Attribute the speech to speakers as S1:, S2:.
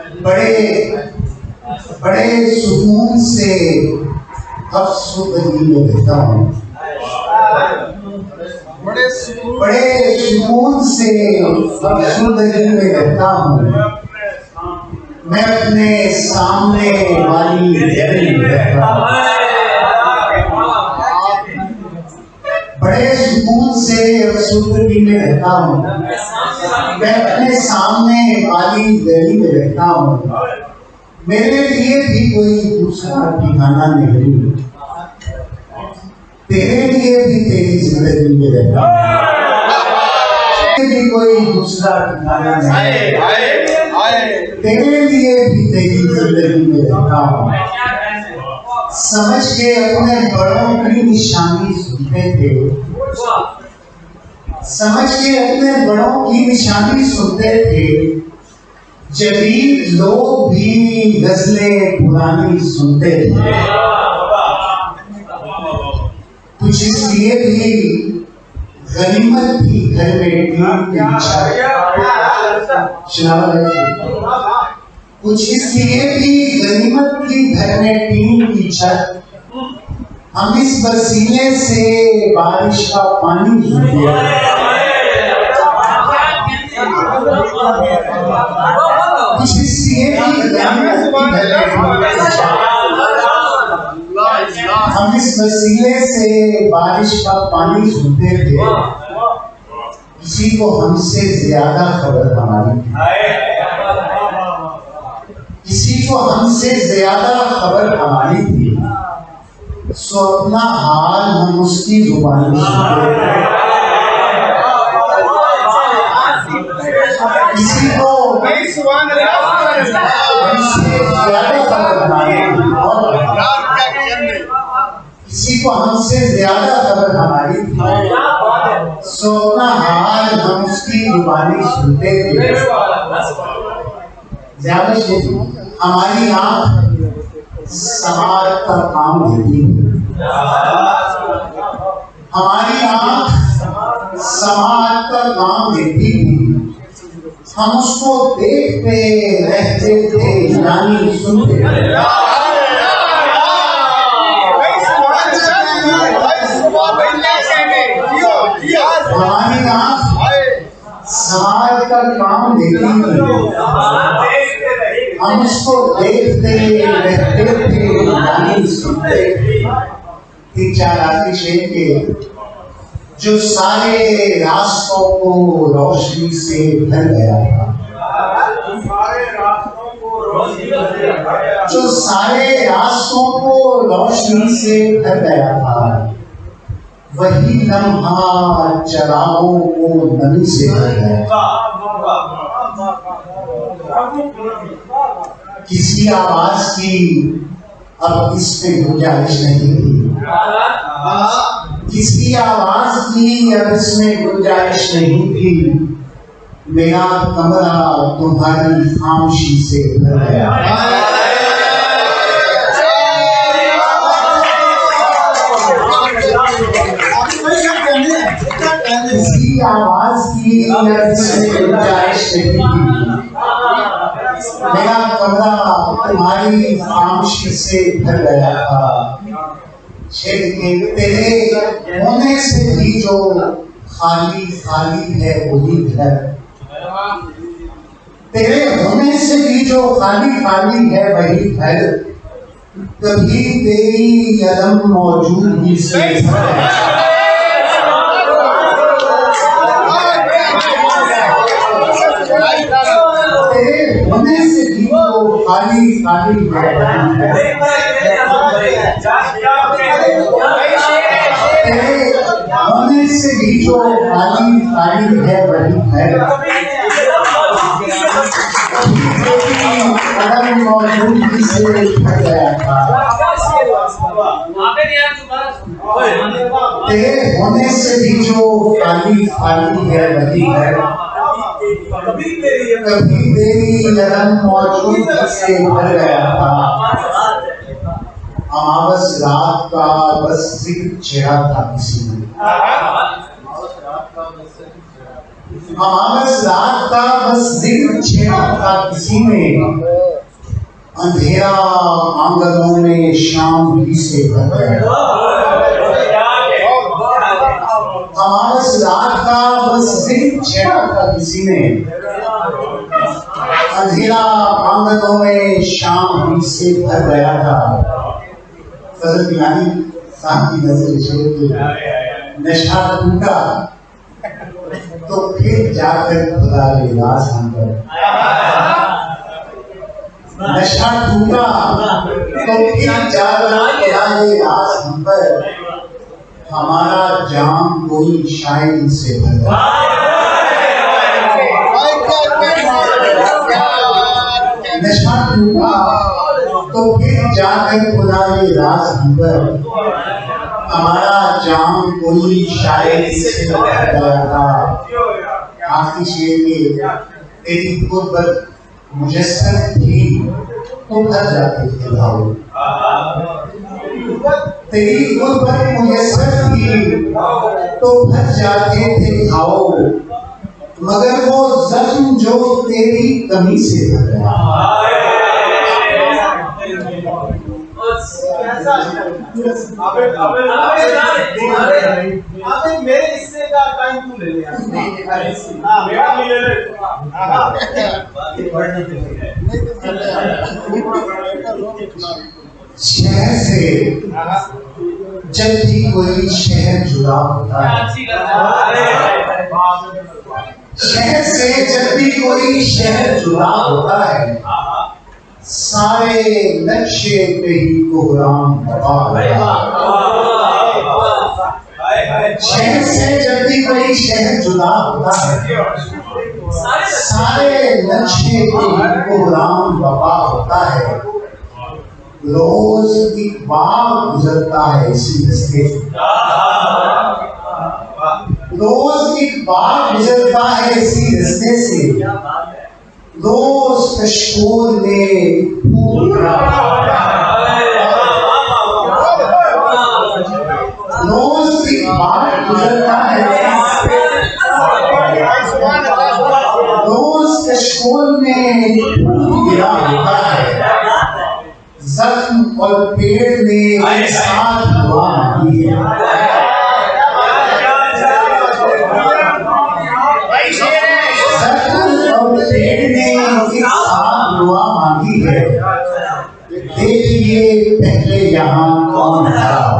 S1: बड़े बड़े सुकून से अफसुदगी में रहता हूँ, बड़े सुकून से अफसुदगी में रहता हूँ। मैं अपने सामने वाली गली में रहता हूँ, बड़े सुकून से अफसुदगी में रहता हूँ। मैं अपने सामने वाली गली में रहता हूँ। मेरे लिए भी कोई दूसरा ठिकाना नहीं, तेरे लिए भी तेरी जिंदगी में रहता हूँ। भी कोई दूसरा ठिकाना नहीं, तेरे लिए भी तेरी जिंदगी में रहता हूँ। समझ के अपने बड़ों की निशानी सुनते थे, समझ के अपने बड़ों की निशानी सुनते थे। जदीद लोग भी गजलें पुरानी सुनते थे। कुछ इसलिए भी गनीमत थी घर में टीम की छत, कुछ इसलिए भी गनीमत थी घर में टीम की छत। हम इस वसीले से बारिश का पानी पीते, कुछ इसलिए भी हम इस वसीले से बारिश का पानी सुनते थे। किसी को हमसे ज्यादा खबर हमारी थी, किसी को हमसे ज्यादा खबर हमारी थी। सो अपना हाल हम उसकी जुबानी सुनते थे। किसी को किसी को हमसे ज्यादा खबर हमारी थी। सो अपना हाल हम उसकी जुबानी सुनते थे। ज्यादा हमारी आंख समाज का काम देती है, हमारी आंख समाज का काम देती थी। हम उसको देखते रहते थे, यानी सुनते थे। हमारी आंख समाज का काम देती थी, हम उसको देखते रहते थे, यानी सुनते थे। 3-4 आखिरी शेर के, जो सारे रास्तों को रोशनी से भर गया था, जो सारे रास्तों को रोशनी से भर गया था, वही लम्हा चरागों को नमी से भर गया। किसी आवाज की अब इसमें गुंजाइश नहीं थी, किसी आवाज की अब इसमें गुंजाइश नहीं थी। मेरा कमरा तुम्हारी खामोशी से भर गया। किसी आवाज की अब इसमें गुंजाइश नहीं थी। मेरा कमरा तुम्हारी खामोशी से भर गया था। तेरे होने से भी जो खाली खाली है वही घर, तेरे होने से भी जो खाली खाली है वही घर। कभी तेरी अदम मौजूदगी से तेरे होने से भी जो खाली खाली है होने से भी जो खाली खाली है वही है। कदम मौजूदगी से भर गया था। तेरे होने से भी जो खाली खाली है वही है। कभी तेरी लगन मौजूदगी से भर गया था। अमावस रात का बस जिक्र छेड़ा था किसी ने, अमावस रात का बस जिक्र छेड़ा था किसी ने, अंधेरा आंगनों में शाम ही से भर गया। अमावस रात का बस जिक्र छेड़ा था किसी ने, अंधेरा आंगनों में शाम ही से भर गया था। फजल गिलानी साहब की नजर शेर नशा टूटा तो फिर जाकर खुदा ने राज हम पर, नशा टूटा तो फिर जाकर खुदा ने राज हम पर, हमारा जाम कोई शायद से भर गया। नशा टूटा तो फिर जाकर खुदा ने राज हम पर, हमारा जाम कोई शायद से भर गया था। आखिरी शेर में तेरी गुर्बत मुजस्सम थी तो भर जाते थे घाव, तेरी गुर्बत मुजस्सम थी तो भर जाते थे घाव, मगर वो जख्म जो तेरी कमी से भर गया।
S2: मेरे हिस्से का टाइम क्यों ले लिया?
S1: शहर से जब भी कोई शहर जुड़ा होता है, शहर से जब भी कोई शहर जुड़ा होता है, सारे नक्शे पे ही कोहराम बता होता है। शहर से जब भी कोई शहर जुड़ा होता है, सारे नक्शे पे ही कोहराम बता होता है। रोज एक बार गुजरता है इसी रास्ते से, रोज एक बार गुजरता है इसी रास्ते से, रोज कशकोर में फूल रोज एक बार गुजरता है, रोज कशकोर में फूल गिरा होता है। जख्म और पेड़ ने एक साथ दुआ मांगी है, जख्म और पेड़ ने एक साथ दुआ मांगी है। देखिए पहले यहाँ कौन था।